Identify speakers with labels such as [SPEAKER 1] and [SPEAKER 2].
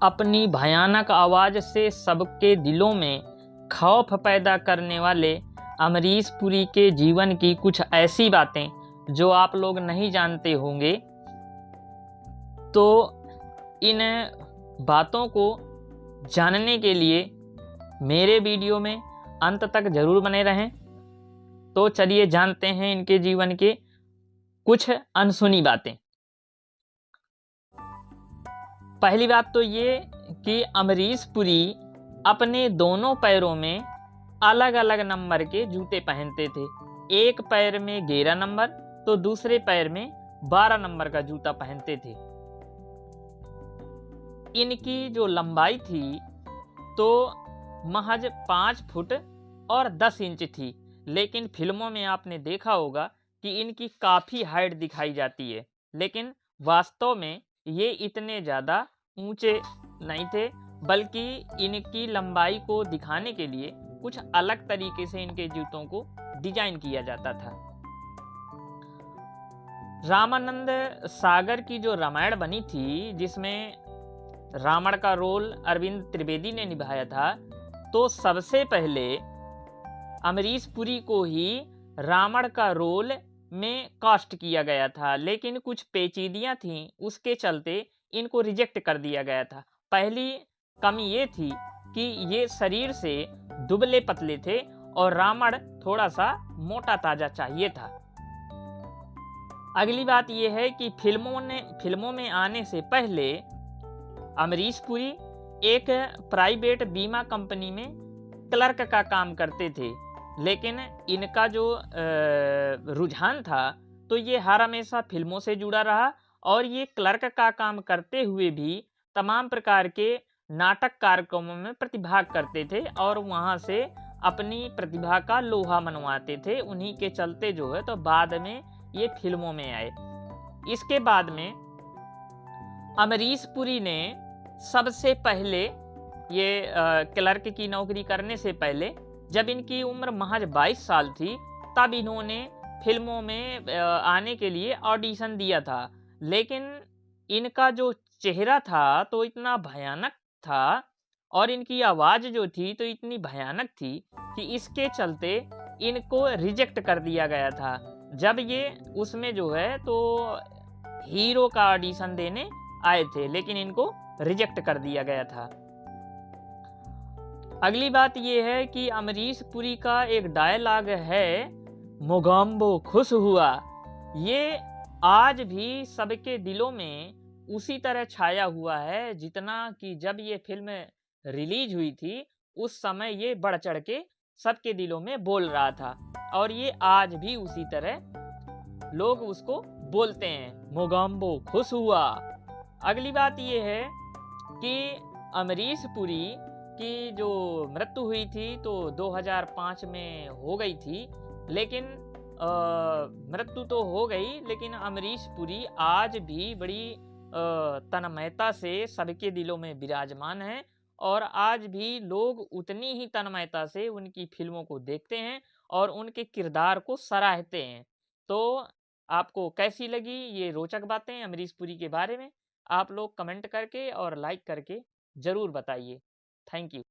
[SPEAKER 1] अपनी भयानक आवाज़ से सबके दिलों में खौफ पैदा करने वाले अमरीश पुरी के जीवन की कुछ ऐसी बातें जो आप लोग नहीं जानते होंगे। तो इन बातों को जानने के लिए मेरे वीडियो में अंत तक ज़रूर बने रहें। तो चलिए जानते हैं इनके जीवन के कुछ अनसुनी बातें। पहली बात तो ये कि अमरीश पुरी अपने दोनों पैरों में अलग अलग नंबर के जूते पहनते थे। एक पैर में 11 नंबर तो दूसरे पैर में 12 नंबर का जूता पहनते थे। इनकी जो लंबाई थी तो महज 5 फुट और 10 इंच थी, लेकिन फिल्मों में आपने देखा होगा कि इनकी काफ़ी हाइट दिखाई जाती है, लेकिन वास्तव में ये इतने ज़्यादा ऊंचे नहीं थे, बल्कि इनकी लंबाई को दिखाने के लिए कुछ अलग तरीके से इनके जूतों को डिजाइन किया जाता था। रामानंद सागर की जो रामायण बनी थी, जिसमें रावण का रोल अरविंद त्रिवेदी ने निभाया था, तो सबसे पहले अमरीश पुरी को ही रावण का रोल में कास्ट किया गया था, लेकिन कुछ पेचीदियां थीं, उसके चलते इनको रिजेक्ट कर दिया गया था। पहली कमी ये थी कि ये शरीर से दुबले पतले थे और रावण थोड़ा सा मोटा ताजा चाहिए था। अगली बात यह है कि फिल्मों में आने से पहले अमरीश पुरी एक प्राइवेट बीमा कंपनी में क्लर्क का काम करते थे, लेकिन इनका जो रुझान था तो ये हर हमेशा फिल्मों से जुड़ा रहा और ये क्लर्क का काम करते हुए भी तमाम प्रकार के नाटक कार्यक्रमों में प्रतिभाग करते थे और वहाँ से अपनी प्रतिभा का लोहा मनवाते थे। उन्हीं के चलते जो है तो बाद में ये फिल्मों में आए। इसके बाद में अमरीश पुरी ने सबसे पहले ये क्लर्क की नौकरी करने से पहले, जब इनकी उम्र महज 22 साल थी, तब इन्होंने फिल्मों में आने के लिए ऑडिशन दिया था, लेकिन इनका जो चेहरा था तो इतना भयानक था और इनकी आवाज़ जो थी तो इतनी भयानक थी कि इसके चलते इनको रिजेक्ट कर दिया गया था। जब ये उसमें जो है तो हीरो का ऑडिशन देने आए थे, लेकिन इनको रिजेक्ट कर दिया गया था। अगली बात यह है कि अमरीश पुरी का एक डायलॉग है, मोगैम्बो खुश हुआ। ये आज भी सबके दिलों में उसी तरह छाया हुआ है जितना कि जब ये फिल्म रिलीज हुई थी उस समय ये बढ़ चढ़ के सबके दिलों में बोल रहा था, और ये आज भी उसी तरह लोग उसको बोलते हैं, मोगैम्बो खुश हुआ। अगली बात ये है कि अमरीश पुरी की जो मृत्यु हुई थी तो 2005 में हो गई थी, लेकिन मृत्यु तो हो गई, लेकिन अमरीश पुरी आज भी बड़ी तन्मयता से सबके दिलों में विराजमान है और आज भी लोग उतनी ही तन्मयता से उनकी फिल्मों को देखते हैं और उनके किरदार को सराहते हैं। तो आपको कैसी लगी ये रोचक बातें अमरीश पुरी के बारे में? आप लोग कमेंट करके और लाइक करके ज़रूर बताइए। Thank you.